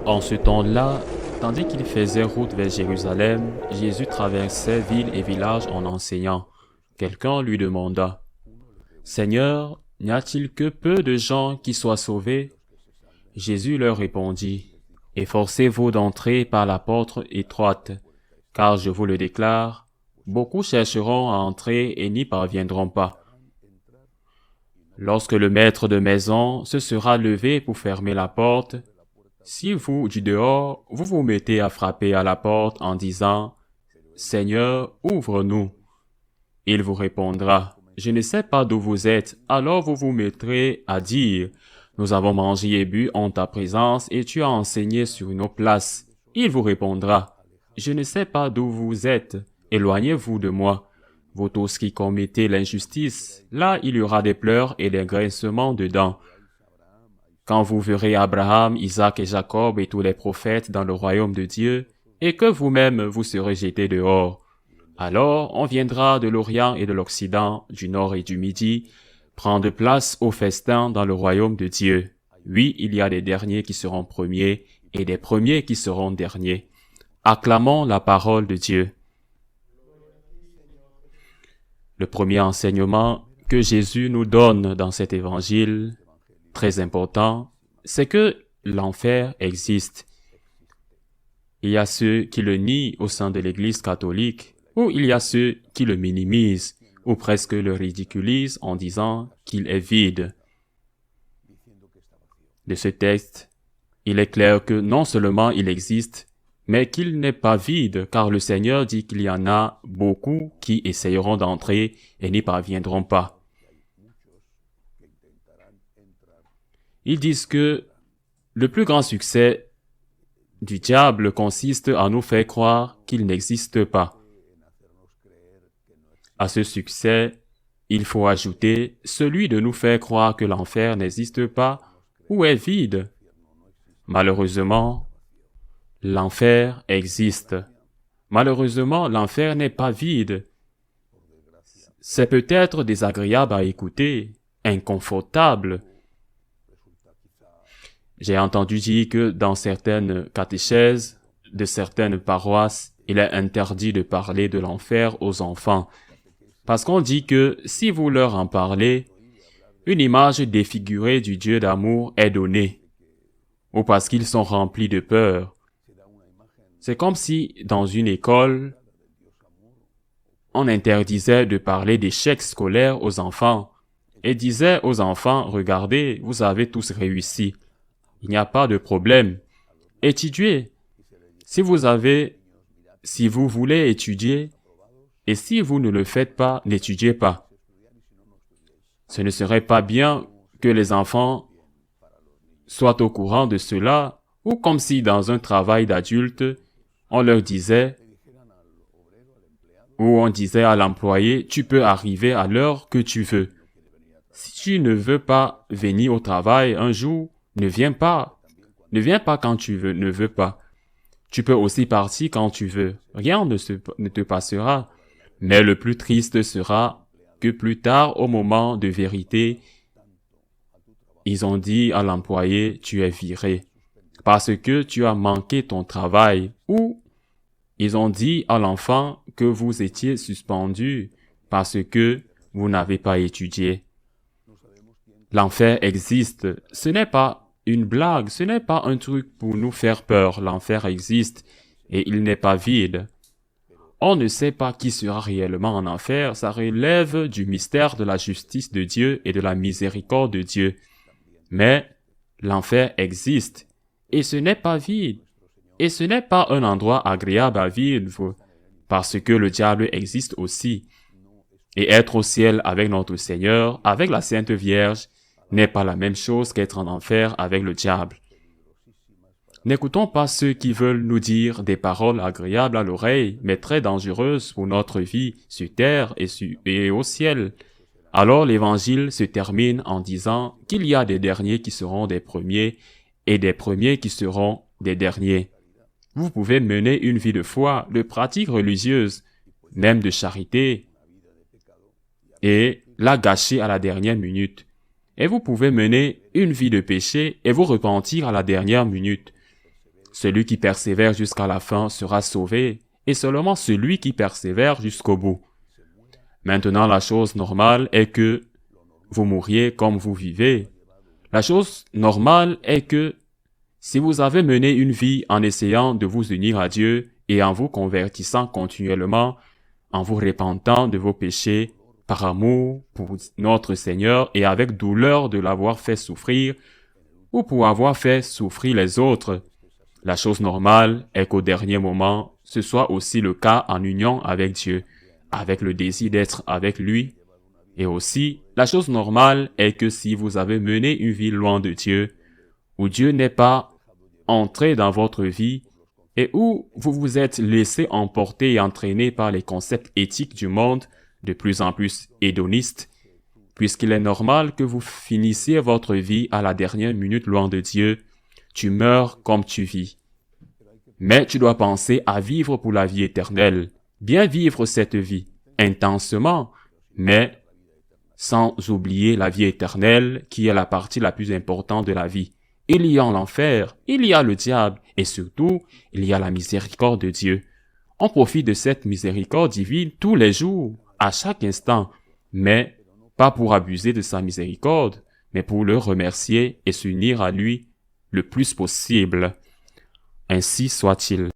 En ce temps-là, tandis qu'il faisait route vers Jérusalem, Jésus traversait villes et villages en enseignant. Quelqu'un lui demanda, « Seigneur, n'y a-t-il que peu de gens qui soient sauvés ?» Jésus leur répondit, « Efforcez-vous d'entrer par la porte étroite, car je vous le déclare, beaucoup chercheront à entrer et n'y parviendront pas. Lorsque le maître de maison se sera levé pour fermer la porte, si vous, du dehors, vous vous mettez à frapper à la porte en disant, « Seigneur, ouvre-nous » il vous répondra, « Je ne sais pas d'où vous êtes. » Alors vous vous mettrez à dire, « Nous avons mangé et bu en ta présence et tu as enseigné sur nos places. » Il vous répondra, « Je ne sais pas d'où vous êtes. Éloignez-vous de moi. » Vous tous qui commettez l'injustice, là il y aura des pleurs et des grincements de dents. Quand vous verrez Abraham, Isaac et Jacob et tous les prophètes dans le royaume de Dieu, et que vous-même vous serez jetés dehors, alors on viendra de l'Orient et de l'Occident, du Nord et du Midi, prendre place au festin dans le royaume de Dieu. Oui, il y a des derniers qui seront premiers et des premiers qui seront derniers. Acclamons la parole de Dieu. Le premier enseignement que Jésus nous donne dans cet évangile, très important, c'est que l'enfer existe. Il y a ceux qui le nient au sein de l'Église catholique, ou il y a ceux qui le minimisent, ou presque le ridiculisent en disant qu'il est vide. De ce texte, il est clair que non seulement il existe, mais qu'il n'est pas vide, car le Seigneur dit qu'il y en a beaucoup qui essayeront d'entrer et n'y parviendront pas. Ils disent que le plus grand succès du diable consiste à nous faire croire qu'il n'existe pas. À ce succès, il faut ajouter celui de nous faire croire que l'enfer n'existe pas ou est vide. Malheureusement, l'enfer existe. Malheureusement, l'enfer n'est pas vide. C'est peut-être désagréable à écouter, inconfortable. J'ai entendu dire que dans certaines catéchèses de certaines paroisses, il est interdit de parler de l'enfer aux enfants. Parce qu'on dit que si vous leur en parlez, une image défigurée du Dieu d'amour est donnée. Ou parce qu'ils sont remplis de peur. C'est comme si, dans une école, on interdisait de parler d'échecs scolaires aux enfants et disait aux enfants, regardez, vous avez tous réussi. Il n'y a pas de problème. Étudiez. Si vous voulez étudier, et si vous ne le faites pas, n'étudiez pas. Ce ne serait pas bien que les enfants soient au courant de cela, ou comme si dans un travail d'adulte, on leur disait, ou on disait à l'employé, tu peux arriver à l'heure que tu veux. Si tu ne veux pas venir au travail un jour, ne viens pas. Ne viens pas quand tu ne veux pas. Tu peux aussi partir quand tu veux. Rien ne te passera. Mais le plus triste sera que plus tard, au moment de vérité, ils ont dit à l'employé, tu es viré, parce que tu as manqué ton travail, ou ils ont dit à l'enfant que vous étiez suspendu parce que vous n'avez pas étudié. L'enfer existe. Ce n'est pas une blague, ce n'est pas un truc pour nous faire peur. L'enfer existe et il n'est pas vide. On ne sait pas qui sera réellement en enfer, ça relève du mystère de la justice de Dieu et de la miséricorde de Dieu. Mais l'enfer existe et ce n'est pas vide. Et ce n'est pas un endroit agréable à vivre parce que le diable existe aussi. Et être au ciel avec notre Seigneur, avec la Sainte Vierge, n'est pas la même chose qu'être en enfer avec le diable. N'écoutons pas ceux qui veulent nous dire des paroles agréables à l'oreille, mais très dangereuses pour notre vie sur terre et au ciel. Alors l'évangile se termine en disant qu'il y a des derniers qui seront des premiers et des premiers qui seront des derniers. Vous pouvez mener une vie de foi, de pratique religieuse, même de charité, et la gâcher à la dernière minute. Et vous pouvez mener une vie de péché et vous repentir à la dernière minute. Celui qui persévère jusqu'à la fin sera sauvé, et seulement celui qui persévère jusqu'au bout. Maintenant, la chose normale est que vous mouriez comme vous vivez. La chose normale est que si vous avez mené une vie en essayant de vous unir à Dieu et en vous convertissant continuellement, en vous repentant de vos péchés, par amour pour notre Seigneur et avec douleur de l'avoir fait souffrir, ou pour avoir fait souffrir les autres, la chose normale est qu'au dernier moment, ce soit aussi le cas en union avec Dieu, avec le désir d'être avec lui. Et aussi, la chose normale est que si vous avez mené une vie loin de Dieu, où Dieu n'est pas entré dans votre vie, et où vous vous êtes laissé emporter et entraîner par les concepts éthiques du monde, de plus en plus hédonistes, puisqu'il est normal que vous finissiez votre vie à la dernière minute loin de Dieu, tu meurs comme tu vis. Mais tu dois penser à vivre pour la vie éternelle, bien vivre cette vie, intensement, mais sans oublier la vie éternelle qui est la partie la plus importante de la vie. Il y a l'enfer, il y a le diable, et surtout, il y a la miséricorde de Dieu. On profite de cette miséricorde divine tous les jours, à chaque instant, mais pas pour abuser de sa miséricorde, mais pour le remercier et s'unir à lui le plus possible. Ainsi soit-il.